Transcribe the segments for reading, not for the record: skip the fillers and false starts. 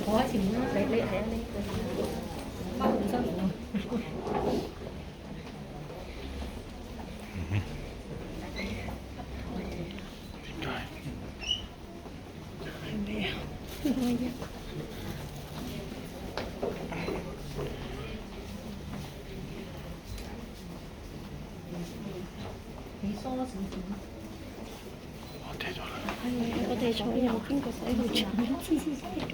我喺前面啦，你係啊你，好辛苦啊！你梳少少。我跌咗啦。係我哋坐右邊個洗頭場，黐線一個。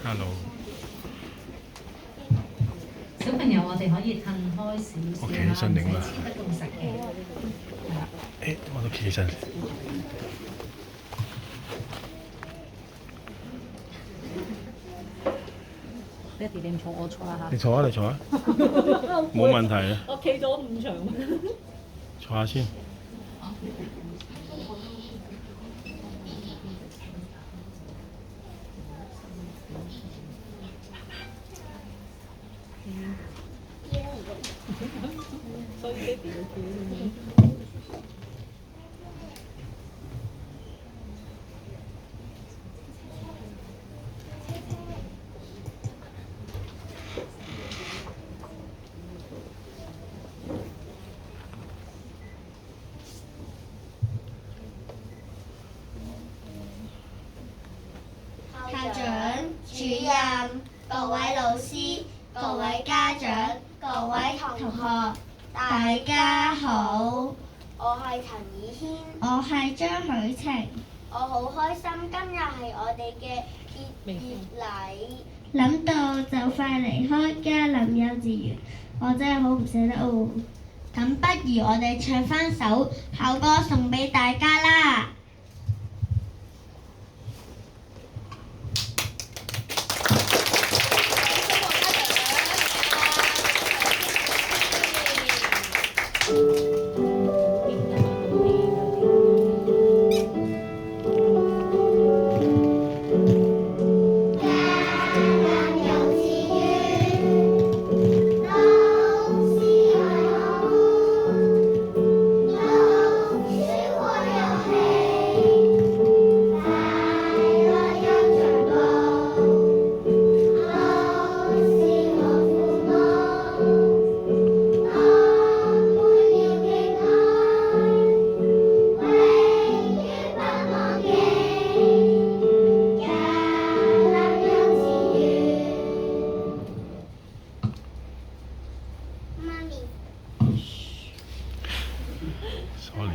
Hello。小朋友，我哋可以褪開少少我企起身定啦。黐得咁實嘅。我都企起身。爹哋你唔坐，我坐下嚇。你坐啊，你坐啊，冇問題啊。我企咗咁長。坐下先。所以爹哋要企。校長、主任、各位老師、各位家長、各位同學，大家好。我係陳以軒。我係張許晴。我好開心，今日係我哋嘅結業禮。諗到就快離開嘉林幼稚園，我真係好唔捨得哦。咁不如我哋唱返首校歌送俾大家啦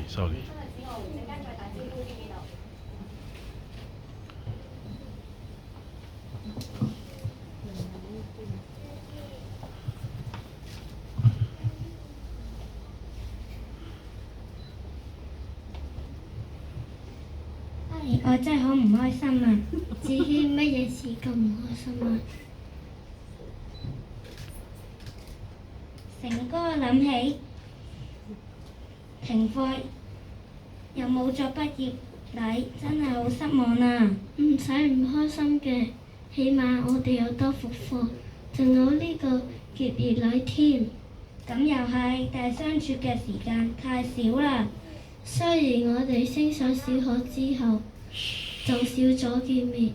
！Sorry。我真係好唔開心啊！子軒乜嘢事咁唔開心啊？成哥諗起停課又冇咗畢業禮，真係好失望啊！唔使唔開心嘅，起碼我哋有多復課，仲有呢個結業禮添。咁又係，但係相處嘅時間太少啦。雖然我哋升上小學之後就少咗見面，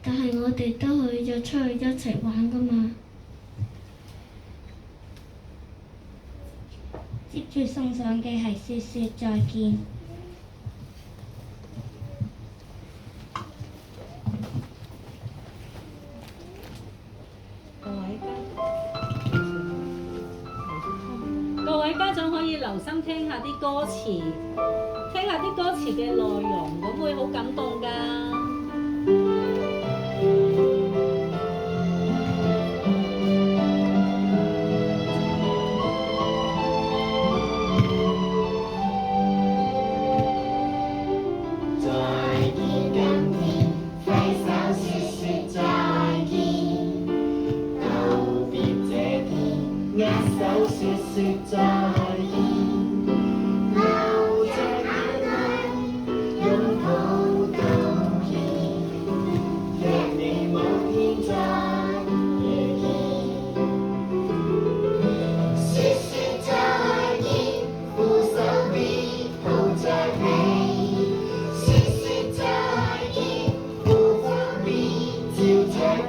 但係我哋都可以約出去一齊玩㗎嘛。接住送上嘅係説説再見。各位家長可以留心聽下啲歌詞，聽下啲歌詞嘅內容，咁會好感動㗎。握手說說再見，流着眼淚擁抱到。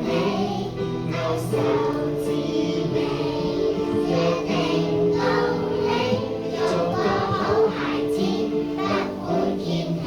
你，勾手指尾，約定努力，做個好孩子，不會嫌棄。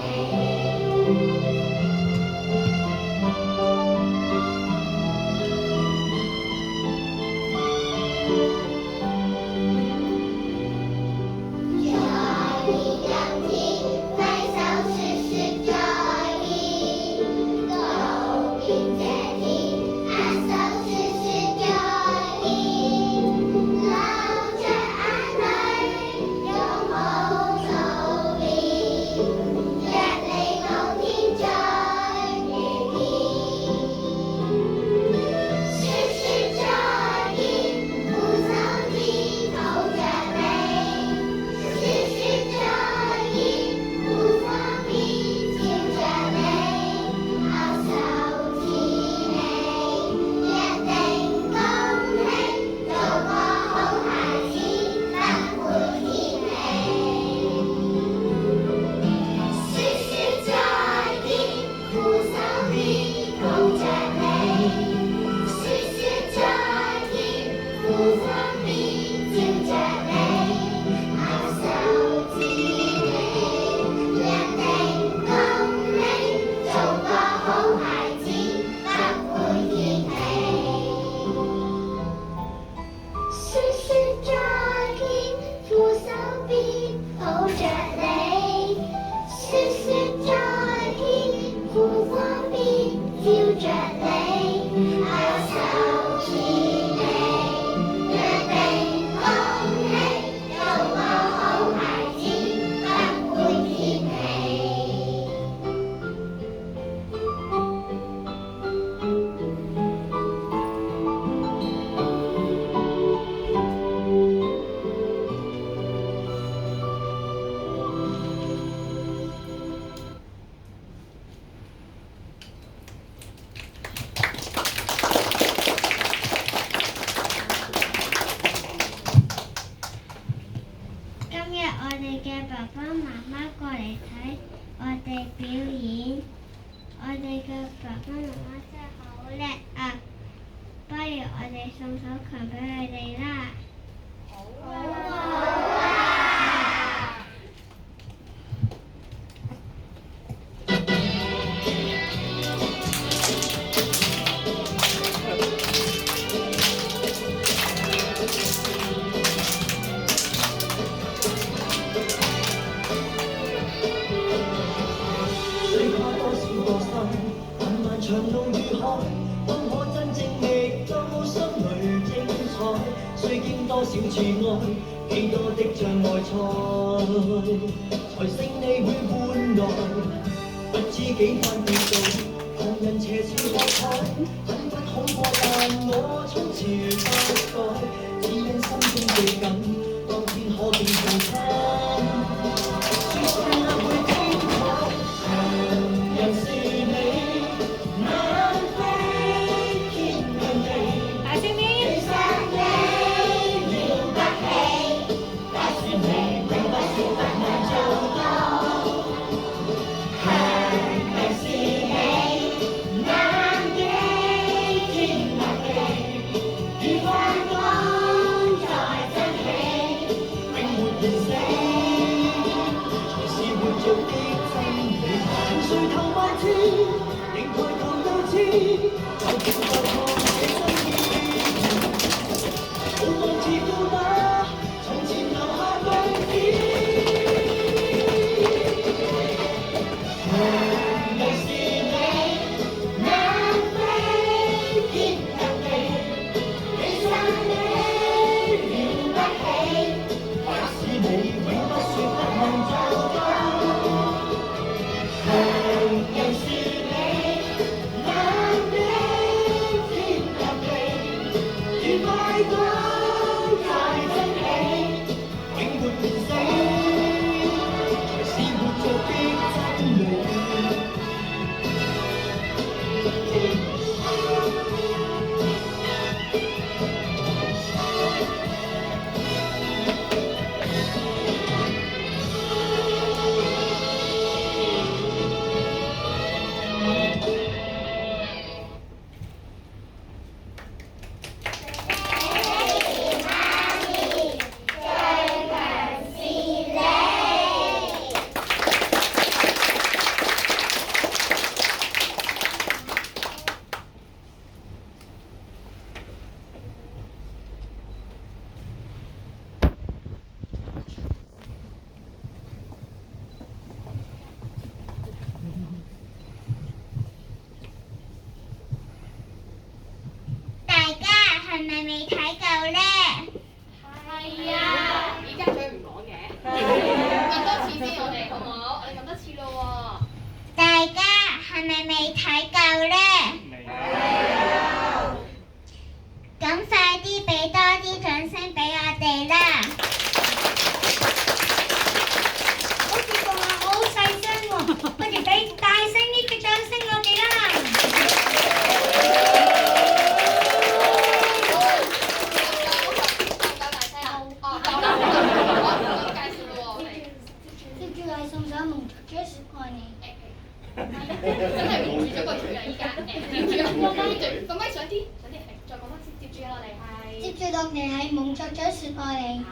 今日我哋嘅爸爸媽媽過嚟睇我哋表演，我哋嘅爸爸媽媽真係好叻啊！不如我哋送首強俾佢哋啦。好啊！長路如海，怎可真正覓到心裏精彩？需經多少處愛，幾多的障礙賽，才勝利會換來不知幾番跌倒，旁人斜笑喝彩，很不恐過，但我衝前不改，只因心中對感，當天可見重親，說聲那會精彩，強人是你。大聲啲！如光光在真氣。係啊，而家嘴唔講嘅。問多次先，我哋好唔好？我哋問多次咯喎。大家係咪未睇夠呢？咁快啲俾多啲掌聲俾我哋啦！好似講話我好細聲喎，不如俾大聲啲嘅掌聲我哋啦！接住嚟送上蒙著10塊你。真係蒙住咗個嘴啊！依家接住個咪上啲，再講多次，接住落嚟係。接住落嚟係蒙著咗10塊你。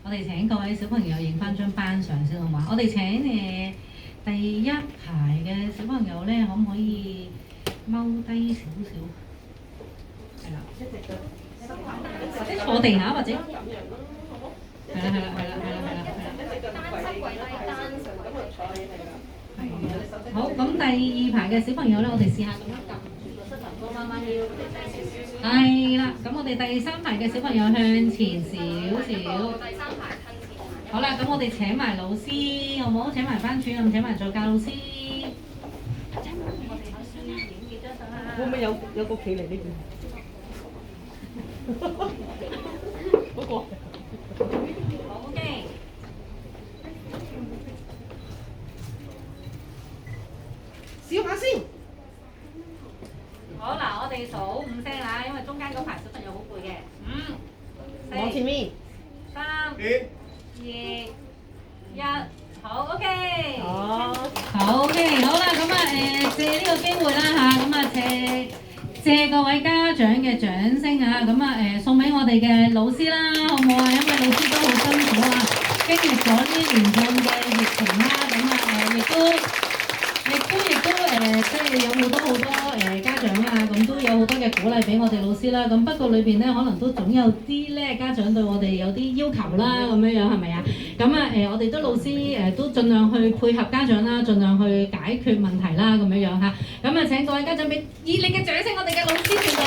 我哋請各位小朋友影翻張班相先好嘛？我哋請第一排嘅小朋友咧，可唔可以踎低少少？係啦，或者坐地下或者係啦。好，咁第二排嘅小朋友咧，我哋試下咁樣撳住個膝頭哥，慢慢要。係啦，咁我哋第三排嘅小朋友向前少少。第三排向前。好啦，咁我哋請埋老師，好唔好？請埋班主任，請埋助教老師。會唔會有個企嚟呢邊？嗰個。好嘅。笑下先。好嗱，我哋數5聲啦，因為中間嗰排小朋友好攰嘅。5、往前面。3、2、1，好 OK。好 OK， 好啦，咁啊借呢個機會啦嚇，咁啊借各位家長嘅掌聲啊，咁啊送俾我哋嘅老師啦，好唔好啊？因為老師都好辛苦啊，經歷咗呢連串嘅疫情啦，咁啊亦都即係有好多家長啊，咁都有好多嘅鼓勵俾我哋老師啦。咁不過裏邊咧，可能都總有啲咧家長對我哋有啲要求啦，咁樣係咪啊？咁啊我哋都老師都盡量去配合家長啦，盡量去解決問題啦，咁樣嚇。咁啊請各位家長俾熱烈嘅掌聲，我哋嘅老師團隊。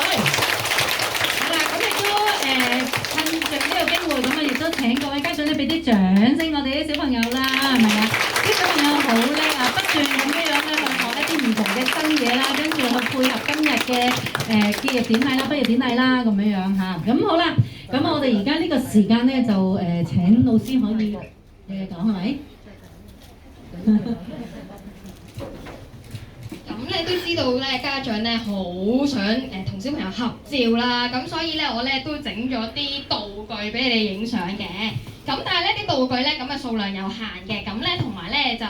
好啦，咁亦都趁着呢個機會，咁啊亦都請各位家長咧俾啲掌聲我哋啲小朋友啦，係咪啊？啲小朋友好叻啊，不斷咁樣咧去學一啲唔同同嘅新嘢啦，跟住去配合今日嘅結業典禮啦、畢業典禮啦咁樣樣嚇。咁好啦，咁我哋而家呢個時間咧就請老師可以講係咪？咁咧都知道咧，家長咧好想同小朋友合照啦，咁所以咧我咧都整咗啲道具俾你哋影相嘅。咁但係咧啲道具咧咁嘅數量有限嘅，咁咧同埋咧就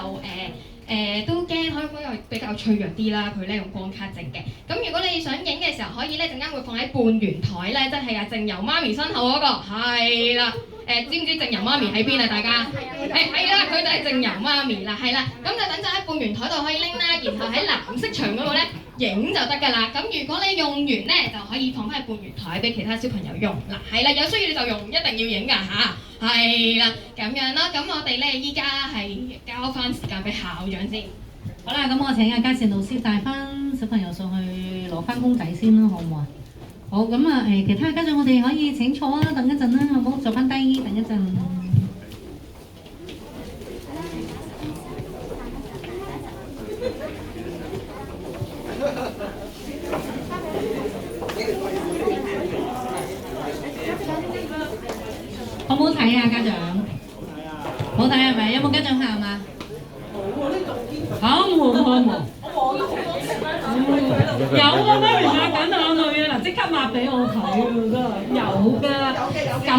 都驚可能比較脆弱啲啦，佢咧用光卡整嘅。咁如果你想影嘅時候，可以咧陣間會放喺半圓台咧，即係阿靜柔媽咪身後嗰個，係啦。知唔知靜柔媽咪喺邊啊？大家係啦，佢就係靜柔媽咪啦，係啦。咁就等陣喺半圓台度可以拎啦，然後喺藍色牆嗰度咧影就得㗎啦。咁如果你用完咧，就可以放翻喺半圓台俾其他小朋友用啦。係啦，有需要你就用，一定要影㗎嚇。係啦，咁樣啦。咁我哋咧依家係交翻時間俾校長先。好啦，咁我請阿嘉善老師帶翻小朋友上去攞翻公仔先啦，好唔好啊？好，咁啊其他家長我哋可以請坐啊，等一陣啦，好唔好？坐翻低，等一陣。好唔好睇啊，家長？好睇係咪？有冇家長喊啊？冇。有啊，媽咪抹緊眼淚啊！嗱，即刻抹俾我睇㗎，有㗎。咁